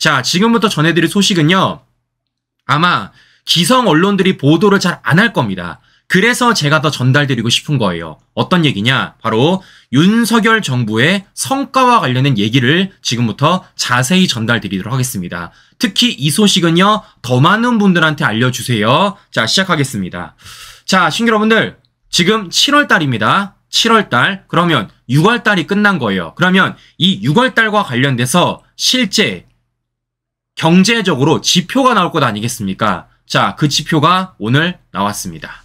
자, 지금부터 전해드릴 소식은요. 아마 기성 언론들이 보도를 잘 안 할 겁니다. 그래서 제가 더 전달드리고 싶은 거예요. 어떤 얘기냐? 바로 윤석열 정부의 성과와 관련된 얘기를 지금부터 자세히 전달드리도록 하겠습니다. 특히 이 소식은요. 더 많은 분들한테 알려주세요. 자, 시작하겠습니다. 자, 신규 여러분들 지금 7월달입니다. 7월달 그러면 6월달이 끝난 거예요. 그러면 이 6월달과 관련돼서 실제 경제적으로 지표가 나올 것 아니겠습니까? 자, 그 지표가 오늘 나왔습니다.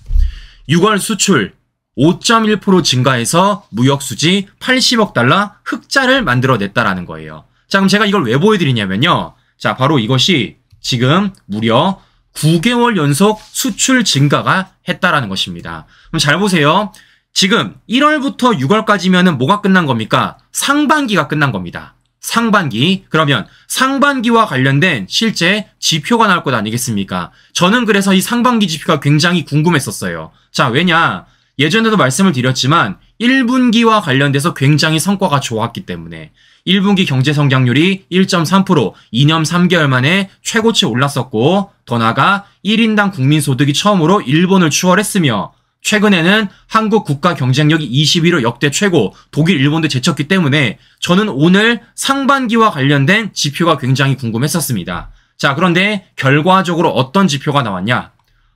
6월 수출 5.1% 증가해서 무역수지 80억 달러 흑자를 만들어냈다라는 거예요. 자, 그럼 제가 이걸 왜 보여드리냐면요. 자, 바로 이것이 지금 무려 9개월 연속 수출 증가가 했다라는 것입니다. 그럼 잘 보세요. 지금 1월부터 6월까지면은 뭐가 끝난 겁니까? 상반기가 끝난 겁니다. 상반기. 그러면 상반기와 관련된 실제 지표가 나올 것 아니겠습니까? 저는 그래서 이 상반기 지표가 굉장히 궁금했었어요. 자, 왜냐? 예전에도 말씀을 드렸지만 1분기와 관련돼서 굉장히 성과가 좋았기 때문에 1분기 경제 성장률이 1.3%, 2년 3개월 만에 최고치 올랐었고 더 나아가 1인당 국민소득이 처음으로 일본을 추월했으며 최근에는 한국 국가 경쟁력이 21호 역대 최고, 독일, 일본도 제쳤기 때문에 저는 오늘 상반기와 관련된 지표가 굉장히 궁금했었습니다. 자, 그런데 결과적으로 어떤 지표가 나왔냐?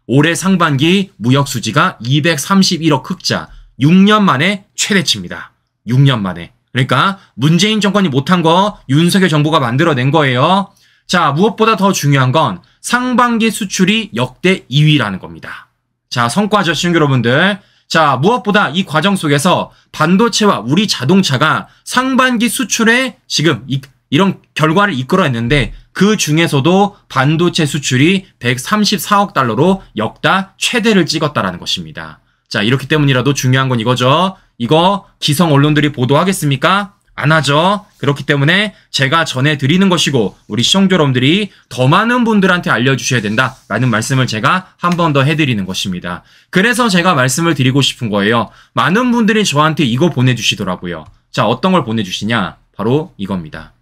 올해 상반기 무역수지가 231억 흑자, 6년 만에 최대치입니다. 6년 만에. 그러니까 문재인 정권이 못한 거 윤석열 정부가 만들어낸 거예요. 자, 무엇보다 더 중요한 건 상반기 수출이 역대 2위라는 겁니다. 자, 성과죠, 시청자 여러분들. 자, 무엇보다 이 과정 속에서 반도체와 우리 자동차가 상반기 수출에 지금 이런 결과를 이끌어냈는데 그 중에서도 반도체 수출이 134억 달러로 역대 최대를 찍었다라는 것입니다. 자, 이렇기 때문이라도 중요한 건 이거죠. 이거 기성 언론들이 보도하겠습니까? 안 하죠. 그렇기 때문에 제가 전해드리는 것이고 우리 시청자 여러분들이 더 많은 분들한테 알려주셔야 된다라는 말씀을 제가 한 번 더 해드리는 것입니다. 그래서 제가 말씀을 드리고 싶은 거예요. 많은 분들이 저한테 이거 보내주시더라고요. 자, 어떤 걸 보내주시냐? 바로 이겁니다.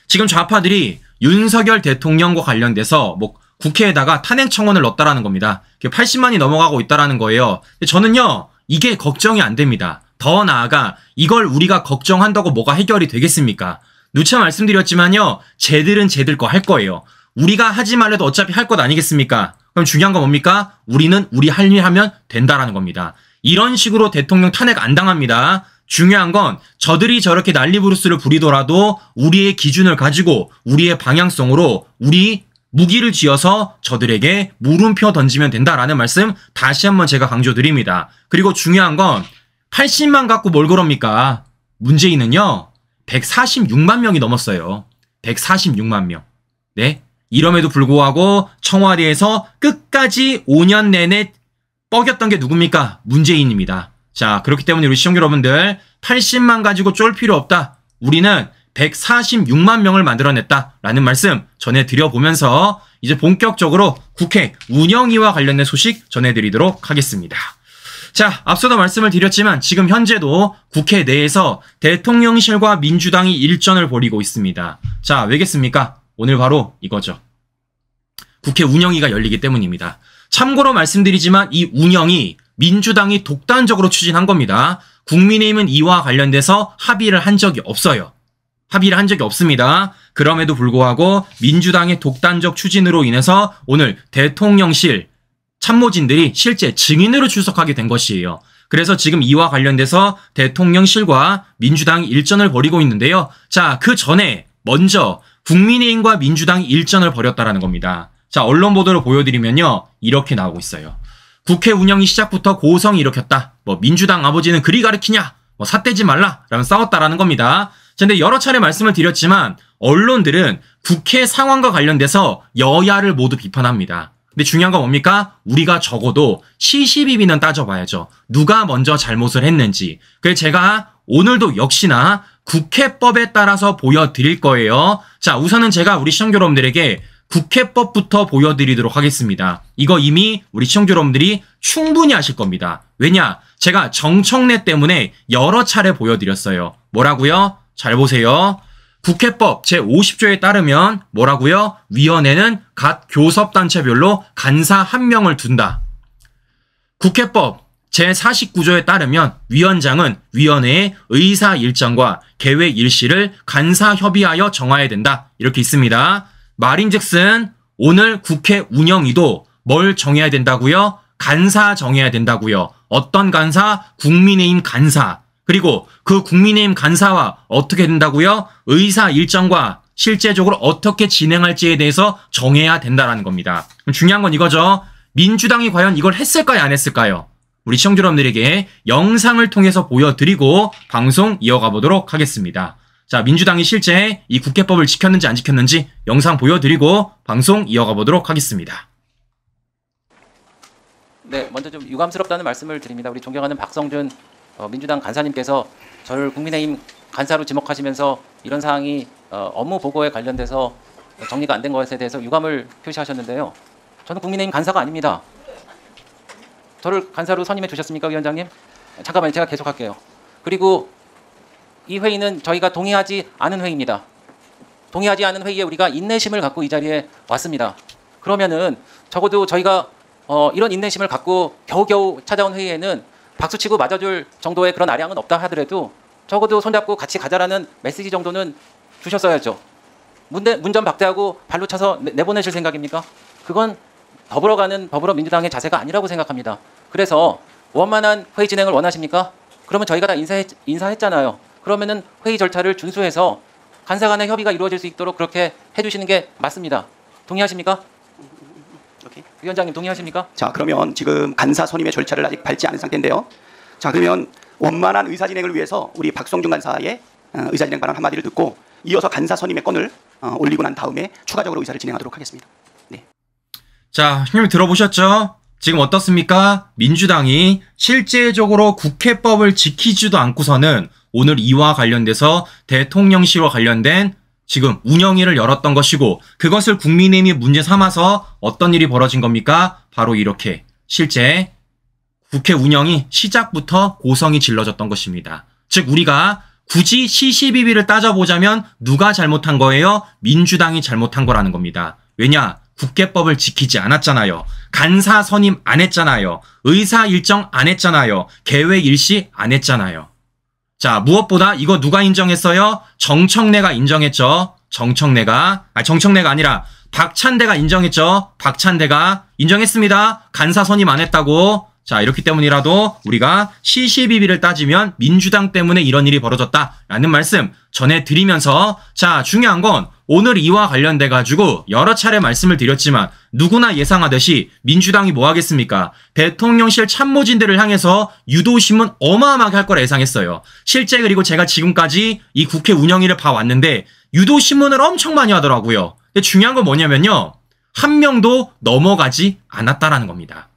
지금 좌파들이 윤석열 대통령과 관련돼서 뭐 국회에다가 탄핵 청원을 넣었다라는 겁니다. 80만이 넘어가고 있다라는 거예요. 저는요, 이게 걱정이 안 됩니다. 더 나아가 이걸 우리가 걱정한다고 뭐가 해결이 되겠습니까? 누차 말씀드렸지만요. 쟤들은 쟤들 거 할 거예요. 우리가 하지 말래도 어차피 할 것 아니겠습니까? 그럼 중요한 건 뭡니까? 우리는 우리 할 일 하면 된다라는 겁니다. 이런 식으로 대통령 탄핵 안 당합니다. 중요한 건 저들이 저렇게 난리부르스를 부리더라도 우리의 기준을 가지고 우리의 방향성으로 우리 무기를 쥐어서 저들에게 물음표 던지면 된다라는 말씀 다시 한번 제가 강조드립니다. 그리고 중요한 건 80만 갖고 뭘 그럽니까? 문재인은요. 146만 명이 넘었어요. 146만 명. 네. 이럼에도 불구하고 청와대에서 끝까지 5년 내내 뻐겼던 게 누굽니까? 문재인입니다. 자, 그렇기 때문에 우리 시청자 여러분들 80만 가지고 쫄 필요 없다. 우리는 146만 명을 만들어냈다라는 말씀 전해드려보면서 이제 본격적으로 국회 운영위와 관련된 소식 전해드리도록 하겠습니다. 자, 앞서도 말씀을 드렸지만 지금 현재도 국회 내에서 대통령실과 민주당이 일전을 벌이고 있습니다. 자, 왜겠습니까? 오늘 바로 이거죠. 국회 운영위가 열리기 때문입니다. 참고로 말씀드리지만 이 운영이 민주당이 독단적으로 추진한 겁니다. 국민의힘은 이와 관련돼서 합의를 한 적이 없어요. 합의를 한 적이 없습니다. 그럼에도 불구하고 민주당의 독단적 추진으로 인해서 오늘 대통령실 참모진들이 실제 증인으로 출석하게 된 것이에요. 그래서 지금 이와 관련돼서 대통령실과 민주당이 일전을 벌이고 있는데요. 자, 그 전에 먼저 국민의힘과 민주당이 일전을 벌였다라는 겁니다. 자, 언론 보도를 보여드리면요. 이렇게 나오고 있어요. 국회 운영이 시작부터 고성이 일으켰다. 뭐 민주당 아버지는 그리 가르치냐? 뭐 삿대지 말라. 라면 싸웠다라는 겁니다. 근데 여러 차례 말씀을 드렸지만 언론들은 국회 상황과 관련돼서 여야를 모두 비판합니다. 근데 중요한 건 뭡니까? 우리가 적어도 시시비비는 따져봐야죠. 누가 먼저 잘못을 했는지. 그래서 제가 오늘도 역시나 국회법에 따라서 보여드릴 거예요. 자, 우선은 제가 우리 시청자 여러분들에게 국회법부터 보여드리도록 하겠습니다. 이거 이미 우리 시청자 여러분들이 충분히 아실 겁니다. 왜냐? 제가 정청래 때문에 여러 차례 보여드렸어요. 뭐라고요? 잘 보세요. 국회법 제50조에 따르면 뭐라고요? 위원회는 각 교섭단체별로 간사 1명을 둔다. 국회법 제49조에 따르면 위원장은 위원회의 의사 일정과 계획 일시를 간사 협의하여 정해야 된다. 이렇게 있습니다. 말인즉슨 오늘 국회 운영위도 뭘 정해야 된다고요? 간사 정해야 된다고요. 어떤 간사? 국민의힘 간사. 그리고 그 국민의힘 간사와 어떻게 된다고요? 의사 일정과 실제적으로 어떻게 진행할지에 대해서 정해야 된다라는 겁니다. 중요한 건 이거죠. 민주당이 과연 이걸 했을까요? 안 했을까요? 우리 시청자 여러분들에게 영상을 통해서 보여드리고 방송 이어가 보도록 하겠습니다. 자, 민주당이 실제 이 국회법을 지켰는지 안 지켰는지 영상 보여드리고 방송 이어가 보도록 하겠습니다. 네, 먼저 좀 유감스럽다는 말씀을 드립니다. 우리 존경하는 박성준 민주당 간사님께서 저를 국민의힘 간사로 지목하시면서 이런 사항이 업무 보고에 관련돼서 정리가 안 된 것에 대해서 유감을 표시하셨는데요. 저는 국민의힘 간사가 아닙니다. 저를 간사로 선임해 주셨습니까, 위원장님? 잠깐만요, 제가 계속할게요. 그리고 이 회의는 저희가 동의하지 않은 회의입니다. 동의하지 않은 회의에 우리가 인내심을 갖고 이 자리에 왔습니다. 그러면은 적어도 저희가 이런 인내심을 갖고 겨우겨우 찾아온 회의에는 박수치고 맞아줄 정도의 그런 아량은 없다 하더라도 적어도 손잡고 같이 가자라는 메시지 정도는 주셨어야죠. 문전 박대하고 발로 차서 내보내실 생각입니까? 그건 더불어민주당의 자세가 아니라고 생각합니다. 그래서 원만한 회의 진행을 원하십니까? 그러면 저희가 다 인사했잖아요. 그러면은 회의 절차를 준수해서 간사 간의 협의가 이루어질 수 있도록 그렇게 해주시는 게 맞습니다. 동의하십니까? 오케이. 위원장님 동의하십니까? 자, 그러면 지금 간사 선임의 절차를 아직 밟지 않은 상태인데요. 자, 그러면 원만한 의사 진행을 위해서 우리 박성준 간사의 의사 진행 발언 한마디를 듣고 이어서 간사 선임의 건을 올리고 난 다음에 추가적으로 의사를 진행하도록 하겠습니다. 네. 자, 형님 들어보셨죠? 지금 어떻습니까? 민주당이 실제적으로 국회법을 지키지도 않고서는 오늘 이와 관련돼서 대통령실과 관련된 지금 운영위를 열었던 것이고 그것을 국민의힘이 문제 삼아서 어떤 일이 벌어진 겁니까? 바로 이렇게 실제 국회 운영이 시작부터 고성이 질러졌던 것입니다. 즉 우리가 굳이 시시비비를 따져보자면 누가 잘못한 거예요? 민주당이 잘못한 거라는 겁니다. 왜냐? 국회법을 지키지 않았잖아요. 간사 선임 안 했잖아요. 의사 일정 안 했잖아요. 계획 일시 안 했잖아요. 자, 무엇보다 이거 누가 인정했어요? 정청래가 인정했죠. 정청래가 아니라 박찬대가 인정했죠. 박찬대가 인정했습니다. 간사 선임 안 했다고. 자, 이렇기 때문이라도 우리가 시시비비를 따지면 민주당 때문에 이런 일이 벌어졌다라는 말씀 전해드리면서 자, 중요한 건 오늘 이와 관련돼 가지고 여러 차례 말씀을 드렸지만 누구나 예상하듯이 민주당이 뭐 하겠습니까? 대통령실 참모진들을 향해서 유도신문 어마어마하게 할 거라 예상했어요. 실제 그리고 제가 지금까지 이 국회 운영위를 봐왔는데 유도신문을 엄청 많이 하더라고요. 근데 중요한 건 뭐냐면요. 한 명도 넘어가지 않았다라는 겁니다.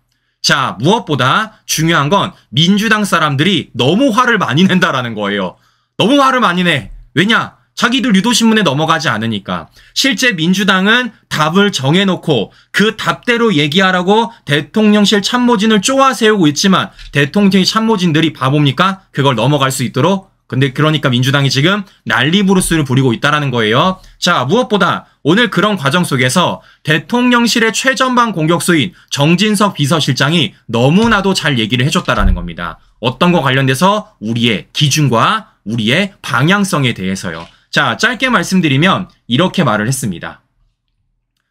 자, 무엇보다 중요한 건 민주당 사람들이 너무 화를 많이 낸다라는 거예요. 너무 화를 많이 내. 왜냐? 자기들 유도신문에 넘어가지 않으니까. 실제 민주당은 답을 정해놓고 그 답대로 얘기하라고 대통령실 참모진을 쪼아 세우고 있지만 대통령실 참모진들이 바보입니까? 그걸 넘어갈 수 있도록? 근데 그러니까 민주당이 지금 난리부르스를 부리고 있다라는 거예요. 자, 무엇보다 오늘 그런 과정 속에서 대통령실의 최전방 공격수인 정진석 비서실장이 너무나도 잘 얘기를 해줬다라는 겁니다. 어떤 거 관련돼서 우리의 기준과 우리의 방향성에 대해서요. 자, 짧게 말씀드리면 이렇게 말을 했습니다.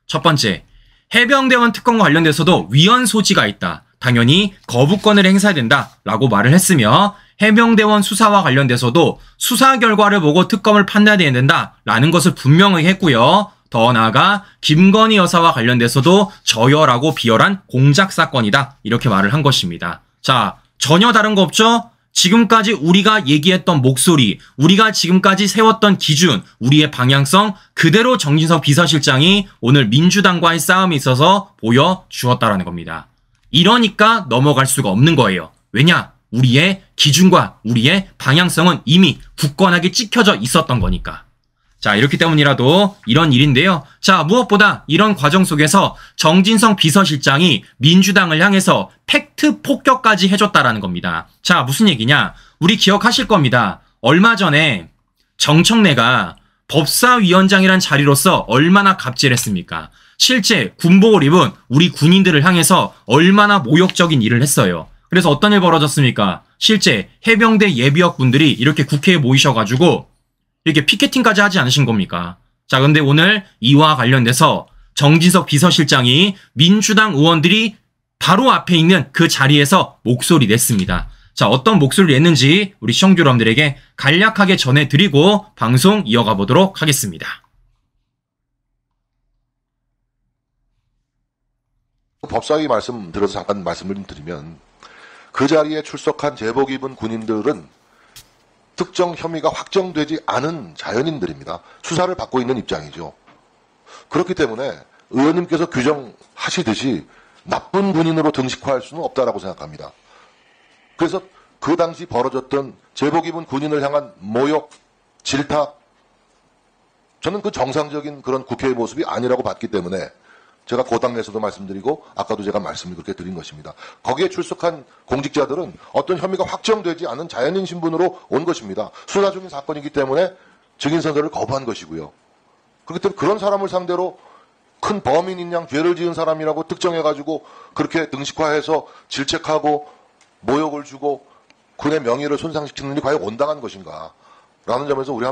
첫 번째, 해병대원 특검과 관련돼서도 위헌 소지가 있다. 당연히 거부권을 행사해야 된다라고 말을 했으며 해병대원 수사와 관련돼서도 수사 결과를 보고 특검을 판단해야 된다라는 것을 분명히 했고요. 더 나아가 김건희 여사와 관련돼서도 저열하고 비열한 공작 사건이다. 이렇게 말을 한 것입니다. 자, 전혀 다른 거 없죠? 지금까지 우리가 얘기했던 목소리, 우리가 지금까지 세웠던 기준, 우리의 방향성 그대로 정진석 비서실장이 오늘 민주당과의 싸움에 있어서 보여주었다라는 겁니다. 이러니까 넘어갈 수가 없는 거예요. 왜냐? 우리의 기준과 우리의 방향성은 이미 굳건하게 찍혀져 있었던 거니까. 자, 이렇기 때문이라도 이런 일인데요. 자, 무엇보다 이런 과정 속에서 정진석 비서실장이 민주당을 향해서 팩트 폭격까지 해줬다라는 겁니다. 자, 무슨 얘기냐? 우리 기억하실 겁니다. 얼마 전에 정청래가 법사위원장이란 자리로서 얼마나 갑질했습니까? 실제 군복을 입은 우리 군인들을 향해서 얼마나 모욕적인 일을 했어요. 그래서 어떤 일 벌어졌습니까? 실제 해병대 예비역 분들이 이렇게 국회에 모이셔가지고 이렇게 피켓팅까지 하지 않으신 겁니까? 자, 근데 오늘 이와 관련돼서 정진석 비서실장이 민주당 의원들이 바로 앞에 있는 그 자리에서 목소리 냈습니다. 자, 어떤 목소리를 냈는지 우리 시청자 여러분들에게 간략하게 전해드리고 방송 이어가 보도록 하겠습니다. 법사위 말씀 들어서 잠깐 말씀을 드리면 그 자리에 출석한 제복 입은 군인들은 특정 혐의가 확정되지 않은 자연인들입니다. 수사를 받고 있는 입장이죠. 그렇기 때문에 의원님께서 규정하시듯이 나쁜 군인으로 등식화할 수는 없다라고 생각합니다. 그래서 그 당시 벌어졌던 제복 입은 군인을 향한 모욕, 질타, 저는 그 정상적인 그런 국회의 모습이 아니라고 봤기 때문에 제가 고당에서도 말씀드리고 아까도 제가 말씀을 그렇게 드린 것입니다. 거기에 출석한 공직자들은 어떤 혐의가 확정되지 않은 자연인 신분으로 온 것입니다. 수사 중인 사건이기 때문에 증인 선서를 거부한 것이고요. 그렇기 때문에 그런 사람을 상대로 큰 범인인 양 죄를 지은 사람이라고 특정해가지고 그렇게 등식화해서 질책하고 모욕을 주고 군의 명예를 손상시키는 일이 과연 온당한 것인가 라는 점에서 우리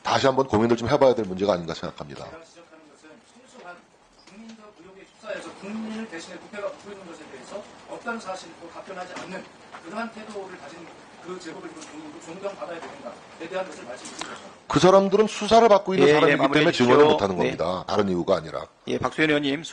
다시 한번 고민을 좀 해봐야 될 문제가 아닌가 생각합니다. 제가 지적하는 것은 순수한 국민적 의혹의 수사에서 국민을 대신해 국회가 묻고 있는 것에 대해서 어떤 사실도 답변하지 않는 그러한 태도를 가진 그 제복을 입은 국민도 존경받아야 되는가에 대한 것을 말씀해 주십시오. 그 사람들은 수사를 받고 있는 사람이기 때문에 마무리해 증언을 주십시오. 못하는 겁니다. 다른 이유가 아니라. 박수현 의원님.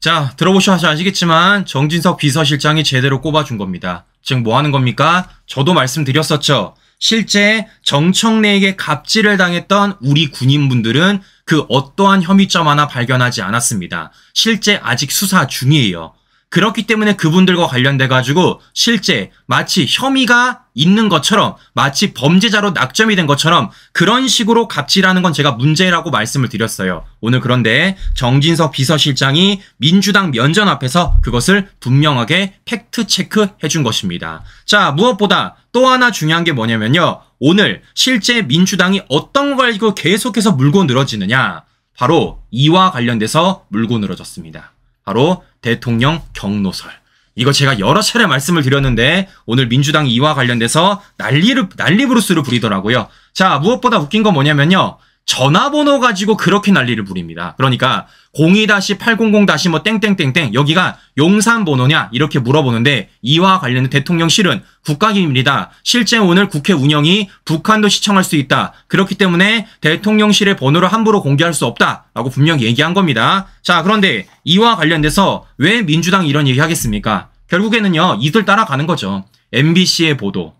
자, 들어보셔서 아시겠지만 정진석 비서실장이 제대로 꼽아준 겁니다. 즉 뭐 하는 겁니까? 저도 말씀드렸었죠. 실제 정청래에게 갑질을 당했던 우리 군인분들은 그 어떠한 혐의점 하나 발견하지 않았습니다. 실제 아직 수사 중이에요. 그렇기 때문에 그분들과 관련돼가지고 실제 마치 혐의가 있는 것처럼 마치 범죄자로 낙점이 된 것처럼 그런 식으로 갑질하는 건 제가 문제라고 말씀을 드렸어요. 오늘 그런데 정진석 비서실장이 민주당 면전 앞에서 그것을 분명하게 팩트 체크해 준 것입니다. 자, 무엇보다 또 하나 중요한 게 뭐냐면요. 오늘 실제 민주당이 어떤 걸 가지고 계속해서 물고 늘어지느냐. 바로 이와 관련돼서 물고 늘어졌습니다. 바로 대통령 경로설. 이거 제가 여러 차례 말씀을 드렸는데 오늘 민주당이 이와 관련돼서 난리 부르스를 부리더라고요. 자, 무엇보다 웃긴 건 뭐냐면요. 전화번호 가지고 그렇게 난리를 부립니다. 그러니까 02-800- 뭐 땡땡땡땡 여기가 용산 번호냐 이렇게 물어보는데 이와 관련된 대통령실은 국가기밀이다. 실제 오늘 국회 운영이 북한도 시청할 수 있다. 그렇기 때문에 대통령실의 번호를 함부로 공개할 수 없다라고 분명히 얘기한 겁니다. 자, 그런데 이와 관련돼서 왜 민주당이 이런 얘기 하겠습니까? 결국에는요. 이들 따라가는 거죠. MBC의 보도,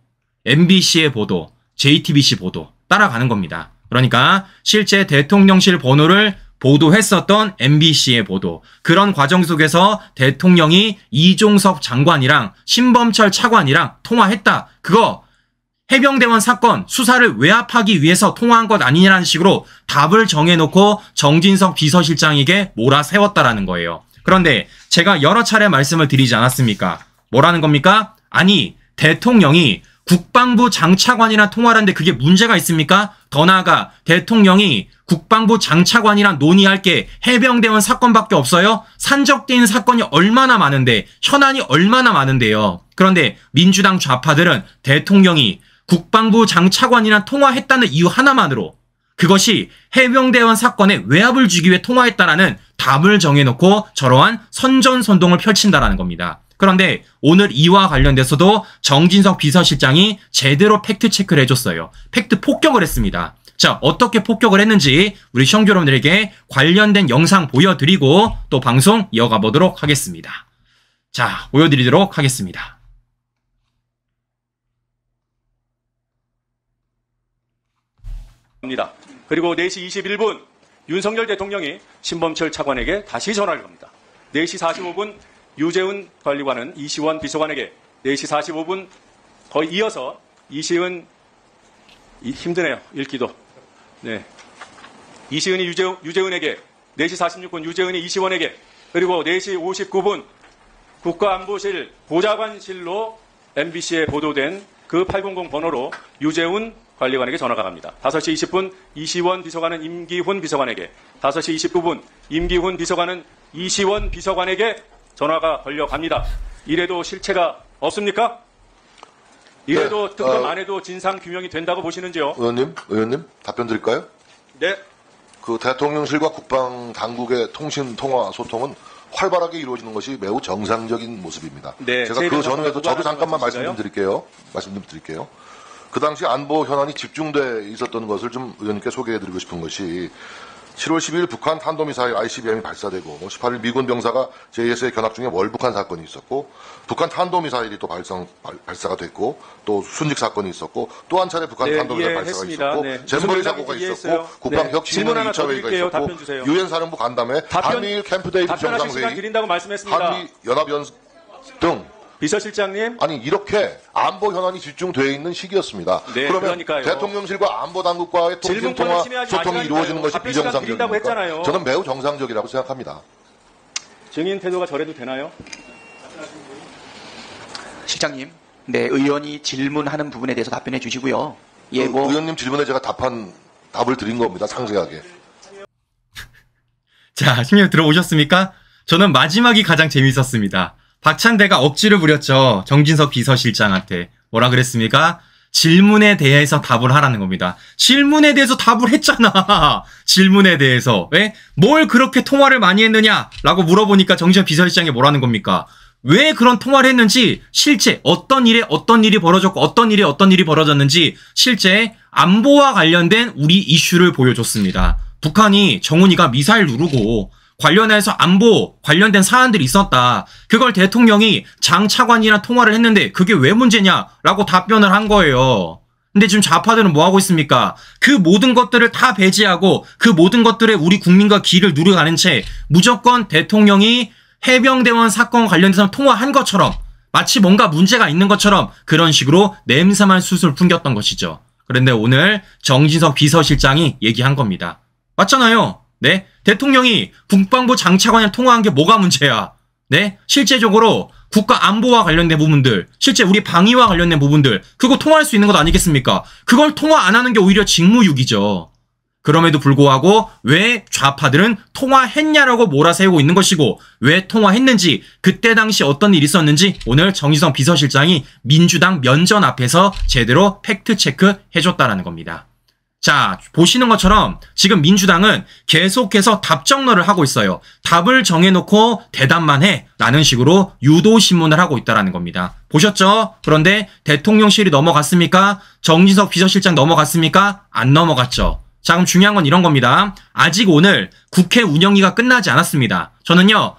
JTBC 보도 따라가는 겁니다. 그러니까 실제 대통령실 번호를 보도했었던 MBC의 보도. 그런 과정 속에서 대통령이 이종섭 장관이랑 신범철 차관이랑 통화했다. 그거 해병대원 사건 수사를 외압하기 위해서 통화한 것 아니냐는 식으로 답을 정해놓고 정진석 비서실장에게 몰아세웠다라는 거예요. 그런데 제가 여러 차례 말씀을 드리지 않았습니까? 뭐라는 겁니까? 아니, 대통령이 국방부 장차관이랑 통화를 하는데 그게 문제가 있습니까? 더 나아가 대통령이 국방부 장차관이랑 논의할 게 해병대원 사건밖에 없어요? 산적돼 있는 사건이 얼마나 많은데, 현안이 얼마나 많은데요. 그런데 민주당 좌파들은 대통령이 국방부 장차관이랑 통화했다는 이유 하나만으로 그것이 해병대원 사건에 외압을 주기 위해 통화했다라는 답을 정해놓고 저러한 선전선동을 펼친다라는 겁니다. 그런데 오늘 이와 관련돼서도 정진석 비서실장이 제대로 팩트 체크를 해줬어요. 팩트 폭격을 했습니다. 자, 어떻게 폭격을 했는지 우리 시청자 여러분들에게 관련된 영상 보여드리고 또 방송 이어가 보도록 하겠습니다. 자, 보여드리도록 하겠습니다. 그리고 4시 21분 윤석열 대통령이 신범철 차관에게 다시 전화를 겁니다. 4시 45분 유재훈 관리관은 이시원 비서관에게 4시 45분 거의 이어서 이시은 힘드네요. 읽기도. 네. 이시은이 유재훈에게 4시 46분 유재훈이 이시원에게 그리고 4시 59분 국가안보실 보좌관실로 MBC에 보도된 그 800 번호로 유재훈 관리관에게 전화가 갑니다. 5시 20분 이시원 비서관은 임기훈 비서관에게, 5시 29분 임기훈 비서관은 이시원 비서관에게 전화가 걸려갑니다. 이래도 실체가 없습니까? 이래도 네, 특검 안 해도 진상 규명이 된다고 보시는지요? 의원님 답변 드릴까요? 네. 그 대통령실과 국방 당국의 통신, 통화, 소통은 활발하게 이루어지는 것이 매우 정상적인 모습입니다. 네, 제가 그 전후에도 저도 잠깐만 말씀 좀 드릴게요. 그 당시 안보 현안이 집중돼 있었던 것을 좀 의원님께 소개해드리고 싶은 것이 7월 12일 북한 탄도미사일 ICBM이 발사되고 18일 미군 병사가 JSA 견학 중에 월북한 사건이 있었고 북한 탄도미사일이 또 발사가 됐고 또 순직 사건이 있었고 또 한 차례 북한 탄도미사일 발사가 있었고 잼버리 사고가 있었고 국방혁신위원회 2차 회의가 있었고 유엔 사령부 간담회 한미일 캠프 데이비드 정상회의 드린다고 말씀했습니다. 한미 연합연습 등 비서실장님. 아니 이렇게 안보 현안이 집중되어 있는 시기였습니다. 네, 그러면 그러니까요. 대통령실과 안보당국과의 통신, 통화, 소통이 이루어지는 것이 비정상적입니까? 했잖아요. 저는 매우 정상적이라고 생각합니다. 증인 태도가 저래도 되나요? 실장님, 네, 의원이 질문하는 부분에 대해서 답변해 주시고요. 예, 의원님 질문에 제가 답을 드린 겁니다. 상세하게. 자, 신경 들어보셨습니까? 저는 마지막이 가장 재밌었습니다. 박찬대가 억지를 부렸죠. 정진석 비서실장한테. 뭐라 그랬습니까? 질문에 대해서 답을 하라는 겁니다. 질문에 대해서 답을 했잖아. 질문에 대해서. 왜? 뭘 그렇게 통화를 많이 했느냐? 라고 물어보니까 정진석 비서실장이 뭐라는 겁니까? 왜 그런 통화를 했는지, 실제 어떤 일이 벌어졌고 어떤 일이 벌어졌는지 실제 안보와 관련된 우리 이슈를 보여줬습니다. 북한이 정훈이가 미사일 누르고 관련해서 안보 관련된 사안들이 있었다. 그걸 대통령이 장 차관이랑 통화를 했는데 그게 왜 문제냐라고 답변을 한 거예요. 근데 지금 좌파들은 뭐 하고 있습니까? 그 모든 것들을 다 배제하고 그 모든 것들에 우리 국민과 기를 누려가는 채 무조건 대통령이 해병대원 사건 관련해서 통화한 것처럼 마치 뭔가 문제가 있는 것처럼 그런 식으로 냄새만 술술 풍겼던 것이죠. 그런데 오늘 정진석 비서실장이 얘기한 겁니다. 맞잖아요. 네? 대통령이 국방부 장차관이랑 통화한 게 뭐가 문제야? 네? 실제적으로 국가 안보와 관련된 부분들, 실제 우리 방위와 관련된 부분들, 그거 통화할 수 있는 것 아니겠습니까? 그걸 통화 안 하는 게 오히려 직무유기죠. 그럼에도 불구하고 왜 좌파들은 통화했냐라고 몰아세우고 있는 것이고 왜 통화했는지 그때 당시 어떤 일이 있었는지 오늘 정진석 비서실장이 민주당 면전 앞에서 제대로 팩트체크 해줬다라는 겁니다. 자, 보시는 것처럼 지금 민주당은 계속해서 답정너를 하고 있어요. 답을 정해놓고 대답만 해 라는 식으로 유도신문을 하고 있다는 겁니다. 보셨죠? 그런데 대통령실이 넘어갔습니까? 정진석 비서실장 넘어갔습니까? 안 넘어갔죠. 자, 그럼 중요한 건 이런 겁니다. 아직 오늘 국회 운영위가 끝나지 않았습니다. 저는요,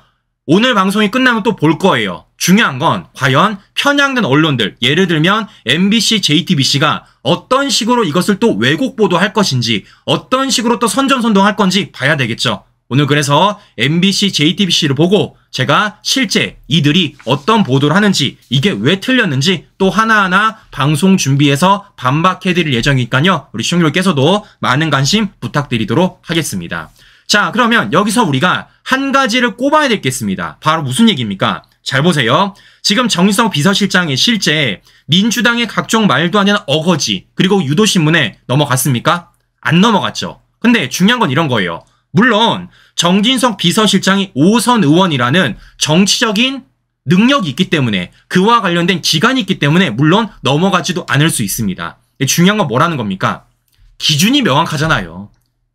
오늘 방송이 끝나면 또 볼 거예요. 중요한 건 과연 편향된 언론들, 예를 들면 MBC, JTBC가 어떤 식으로 이것을 또 왜곡 보도할 것인지, 어떤 식으로 또 선전선동할 건지 봐야 되겠죠. 오늘 그래서 MBC, JTBC를 보고 제가 실제 이들이 어떤 보도를 하는지, 이게 왜 틀렸는지 또 하나하나 방송 준비해서 반박해드릴 예정이니까요. 우리 시청자분께서도 많은 관심 부탁드리도록 하겠습니다. 자, 그러면 여기서 우리가 한 가지를 꼽아야 되겠습니다. 바로 무슨 얘기입니까? 잘 보세요. 지금 정진석 비서실장이 실제 민주당의 각종 말도 안 되는 어거지 그리고 유도신문에 넘어갔습니까? 안 넘어갔죠. 근데 중요한 건 이런 거예요. 물론 정진석 비서실장이 5선 의원이라는 정치적인 능력이 있기 때문에 그와 관련된 기간이 있기 때문에 물론 넘어가지도 않을 수 있습니다. 중요한 건 뭐라는 겁니까? 기준이 명확하잖아요.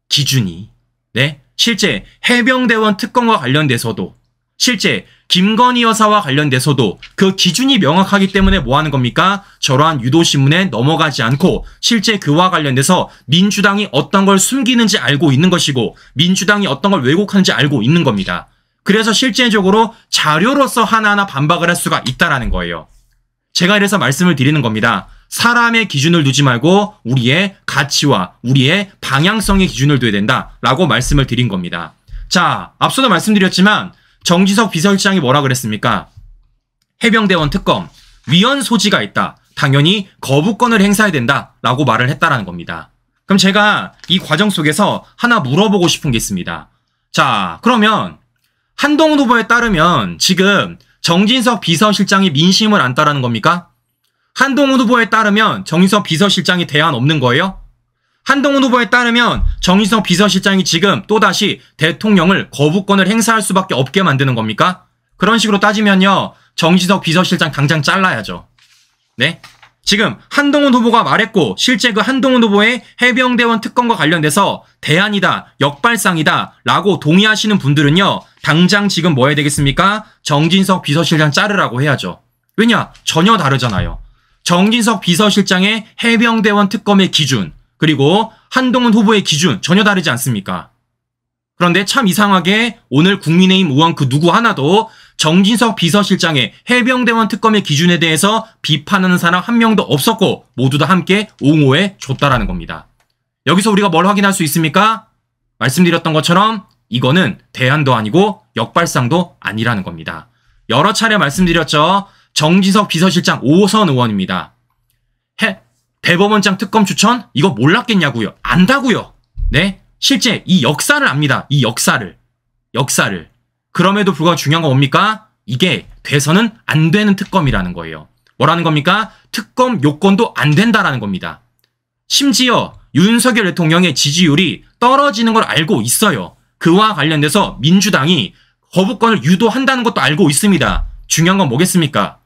기준이. 네, 실제 해병대원 특검과 관련돼서도 실제 김건희 여사와 관련돼서도 그 기준이 명확하기 때문에 뭐 하는 겁니까? 저러한 유도신문에 넘어가지 않고 실제 그와 관련돼서 민주당이 어떤 걸 숨기는지 알고 있는 것이고 민주당이 어떤 걸 왜곡하는지 알고 있는 겁니다. 그래서 실제적으로 자료로서 하나하나 반박을 할 수가 있다라는 거예요. 제가 이래서 말씀을 드리는 겁니다. 사람의 기준을 두지 말고 우리의 가치와 우리의 방향성의 기준을 둬야 된다라고 말씀을 드린 겁니다. 자, 앞서도 말씀드렸지만 정진석 비서실장이 뭐라 그랬습니까? 해병대원 특검, 위헌 소지가 있다. 당연히 거부권을 행사해야 된다라고 말을 했다라는 겁니다. 그럼 제가 이 과정 속에서 하나 물어보고 싶은 게 있습니다. 자, 그러면 한동훈 후보에 따르면 지금 정진석 비서실장이 민심을 안다라는 겁니까? 한동훈 후보에 따르면 정진석 비서실장이 대안 없는 거예요? 한동훈 후보에 따르면 정진석 비서실장이 지금 또다시 대통령을 거부권을 행사할 수밖에 없게 만드는 겁니까? 그런 식으로 따지면요, 정진석 비서실장 당장 잘라야죠. 네? 지금 한동훈 후보가 말했고 실제 그 한동훈 후보의 해병대원 특검과 관련돼서 대안이다, 역발상이다 라고 동의하시는 분들은요, 당장 지금 뭐 해야 되겠습니까? 정진석 비서실장 자르라고 해야죠. 왜냐? 전혀 다르잖아요. 정진석 비서실장의 해병대원 특검의 기준, 그리고 한동훈 후보의 기준 전혀 다르지 않습니까? 그런데 참 이상하게 오늘 국민의힘 의원 그 누구 하나도 정진석 비서실장의 해병대원 특검의 기준에 대해서 비판하는 사람 한 명도 없었고 모두 다 함께 옹호해 줬다라는 겁니다. 여기서 우리가 뭘 확인할 수 있습니까? 말씀드렸던 것처럼 이거는 대안도 아니고 역발상도 아니라는 겁니다. 여러 차례 말씀드렸죠. 정진석 비서실장 5선 의원입니다. 대법원장 특검 추천? 이거 몰랐겠냐고요. 안다고요. 네? 실제 이 역사를 압니다. 이 역사를. 그럼에도 불구하고 중요한 건 뭡니까? 이게 돼서는 안 되는 특검이라는 거예요. 뭐라는 겁니까? 특검 요건도 안 된다라는 겁니다. 심지어 윤석열 대통령의 지지율이 떨어지는 걸 알고 있어요. 그와 관련돼서 민주당이 거부권을 유도한다는 것도 알고 있습니다. 중요한 건 뭐겠습니까?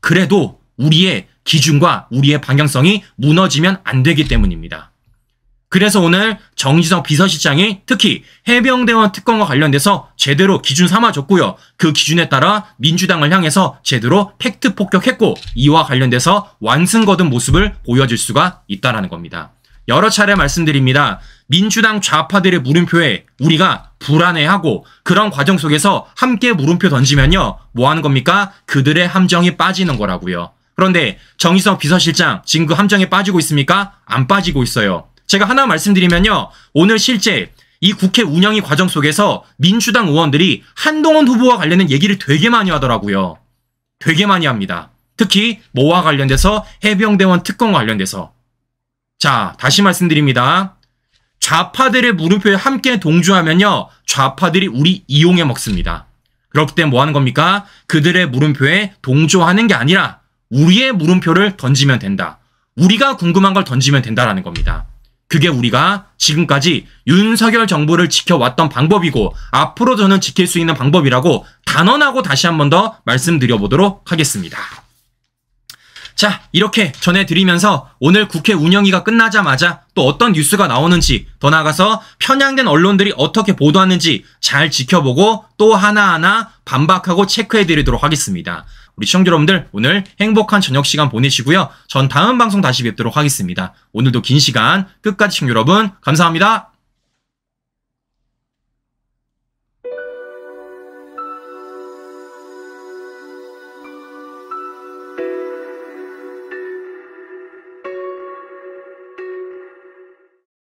그래도 우리의 기준과 우리의 방향성이 무너지면 안 되기 때문입니다. 그래서 오늘 정진석 비서실장이 특히 해병대원 특검과 관련돼서 제대로 기준 삼아줬고요. 그 기준에 따라 민주당을 향해서 제대로 팩트 폭격했고 이와 관련돼서 완승 거둔 모습을 보여줄 수가 있다는 겁니다. 여러 차례 말씀드립니다. 민주당 좌파들의 물음표에 우리가 불안해하고 그런 과정 속에서 함께 물음표 던지면요. 뭐 하는 겁니까? 그들의 함정이 빠지는 거라고요. 그런데 정진석 비서실장 지금 그 함정에 빠지고 있습니까? 안 빠지고 있어요. 제가 하나 말씀드리면요. 오늘 실제 이 국회 운영위 과정 속에서 민주당 의원들이 한동훈 후보와 관련된 얘기를 되게 많이 하더라고요. 되게 많이 합니다. 특히 뭐와 관련돼서 해병대원 특검과 관련돼서. 자, 다시 말씀드립니다. 좌파들의 물음표에 함께 동조하면요. 좌파들이 우리 이용해 먹습니다. 그렇기 때문에 뭐 하는 겁니까? 그들의 물음표에 동조하는 게 아니라 우리의 물음표를 던지면 된다. 우리가 궁금한 걸 던지면 된다라는 겁니다. 그게 우리가 지금까지 윤석열 정부를 지켜왔던 방법이고 앞으로 저는 지킬 수 있는 방법이라고 단언하고 다시 한 번 더 말씀드려보도록 하겠습니다. 자, 이렇게 전해드리면서 오늘 국회 운영위가 끝나자마자 또 어떤 뉴스가 나오는지 더 나아가서 편향된 언론들이 어떻게 보도하는지 잘 지켜보고 또 하나하나 반박하고 체크해드리도록 하겠습니다. 우리 시청자 여러분들 오늘 행복한 저녁 시간 보내시고요. 전 다음 방송 다시 뵙도록 하겠습니다. 오늘도 긴 시간 끝까지 시청자 여러분 감사합니다.